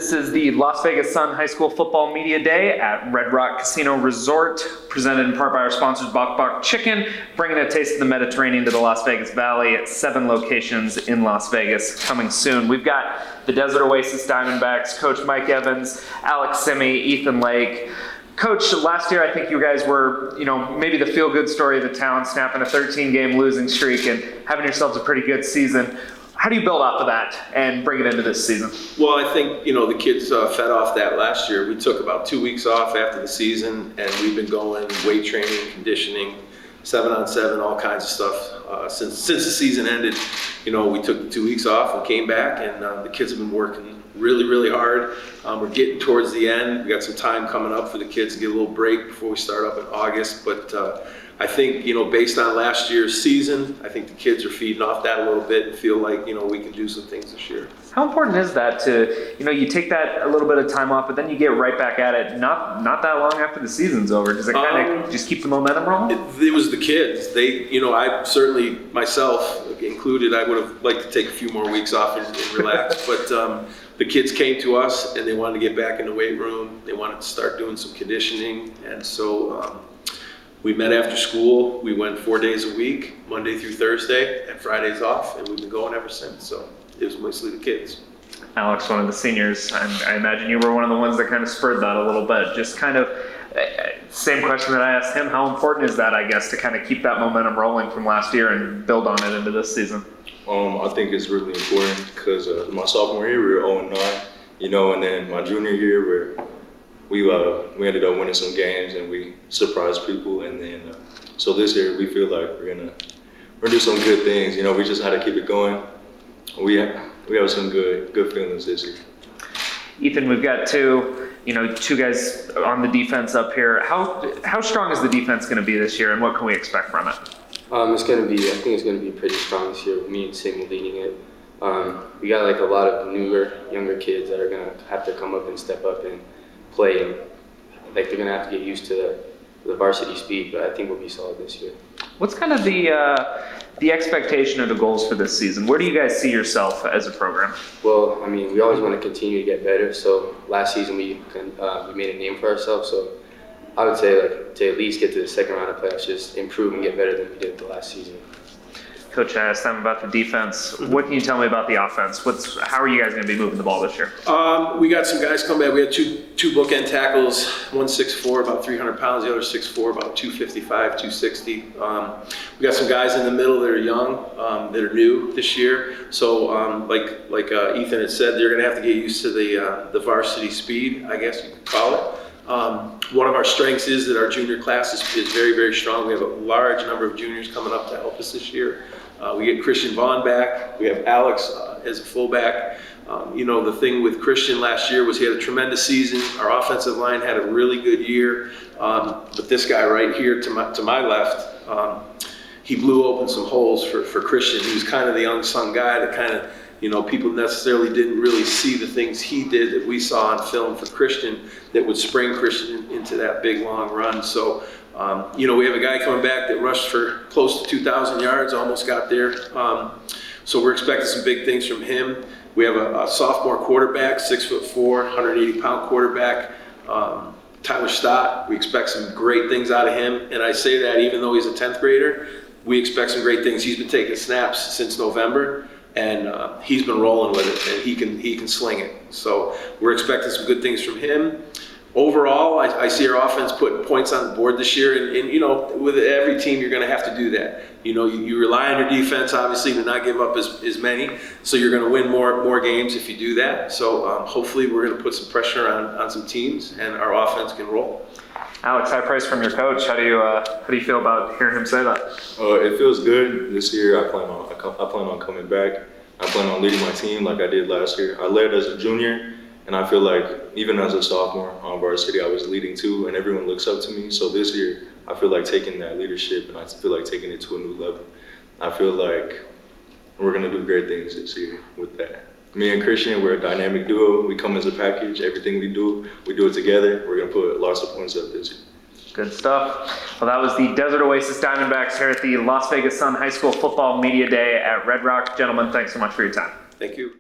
This is the Las Vegas Sun High School Football Media Day at Red Rock Casino Resort, presented in part by our sponsors Bok Bok Chicken, bringing a taste of the Mediterranean to the Las Vegas Valley at 7 locations in Las Vegas coming soon. We've got the Desert Oasis Diamondbacks, Coach Mike Evans, Alex Simi, Ethan Lake. Coach, last year I think you guys were, maybe the feel-good story of the town, snapping a 13-game losing streak and having yourselves a pretty good season. How do you build off of that and bring it into this season? Well, I think, the kids fed off that last year. We took about 2 weeks off after the season, and we've been going weight training, conditioning, 7-on-7, all kinds of stuff. Since the season ended, we took the 2 weeks off and came back, and the kids have been working really, really hard. We're getting towards the end. We got some time coming up for the kids to get a little break before we start up in August, but I think, based on last year's season, I think the kids are feeding off that a little bit and feel like, we can do some things this year. How important is that to, you take that a little bit of time off, but then you get right back at it not that long after the season's over? Does it kind of just keep the momentum rolling? It was the kids. They, I certainly, myself included, I would have liked to take a few more weeks off and relax, but the kids came to us and they wanted to get back in the weight room. They wanted to start doing some conditioning, and so we met after school. We went 4 days a week, Monday through Thursday, and Fridays off, and we've been going ever since. So it was mostly the kids. Alex, one of the seniors, I imagine you were one of the ones that kind of spurred that a little bit. Just kind of same question that I asked him. How important is that, I guess, to kind of keep that momentum rolling from last year and build on it into this season? I think it's really important because my sophomore year we were 0-9, and then my junior year we ended up winning some games and we surprised people, and then so this year we feel like we're gonna do some good things. We just had to keep it going. We have some good feelings this year. Ethan, we've got two guys on the defense up here. How strong is the defense going to be this year, and what can we expect from it? I think it's going to be pretty strong this year with me and Simi leading it. We got a lot of newer, younger kids that are going to have to come up and step up and play, and they're going to have to get used to the varsity speed, but I think we'll be solid this year. What's kind of the expectation or the goals for this season? Where do you guys see yourself as a program? Well, we always want to continue to get better. So last season we made a name for ourselves. So I would say to at least get to the second round of playoffs, just improve and get better than we did the last season. Coach, I asked them about the defense. What can you tell me about the offense? How are you guys going to be moving the ball this year? We got some guys come back. We had two bookend tackles, one 6'4", about 300 pounds, the other 6'4", about 255, 260. We got some guys in the middle that are young, that are new this year. So like Ethan had said, they're going to have to get used to the varsity speed, I guess you could call it. One of our strengths is that our junior class is very, very strong. We have a large number of juniors coming up to help us this year. We get Christian Vaughn back. We have Alex as a fullback. The thing with Christian last year was he had a tremendous season. Our offensive line had a really good year. But this guy right here to my left, he blew open some holes for Christian. He was kind of the unsung guy that kind of, people necessarily didn't really see the things he did that we saw on film for Christian that would spring Christian into that big, long run. So, we have a guy coming back that rushed for close to 2,000 yards, almost got there. So we're expecting some big things from him. We have a sophomore quarterback, 6'4", 180-pound quarterback, Tyler Stott. We expect some great things out of him. And I say that even though he's a 10th grader, we expect some great things. He's been taking snaps since November. And he's been rolling with it, and he can sling it. So we're expecting some good things from him. Overall, I see our offense putting points on the board this year, and with every team, you're going to have to do that. You rely on your defense, obviously, to not give up as many, so you're going to win more games if you do that. So hopefully we're going to put some pressure on some teams, and our offense can roll. Alex, high praise from your coach. How do you feel about hearing him say that? It feels good this year. I plan on coming back. I plan on leading my team like I did last year. I led as a junior, and I feel like even as a sophomore on varsity, I was leading too, and everyone looks up to me. So this year, I feel like taking that leadership, and I feel like taking it to a new level. I feel like we're gonna do great things this year with that. Me and Christian, we're a dynamic duo. We come as a package. Everything we do it together. We're gonna put lots of points up this year. Good stuff. Well, that was the Desert Oasis Diamondbacks here at the Las Vegas Sun High School Football Media Day at Red Rock. Gentlemen, thanks so much for your time. Thank you.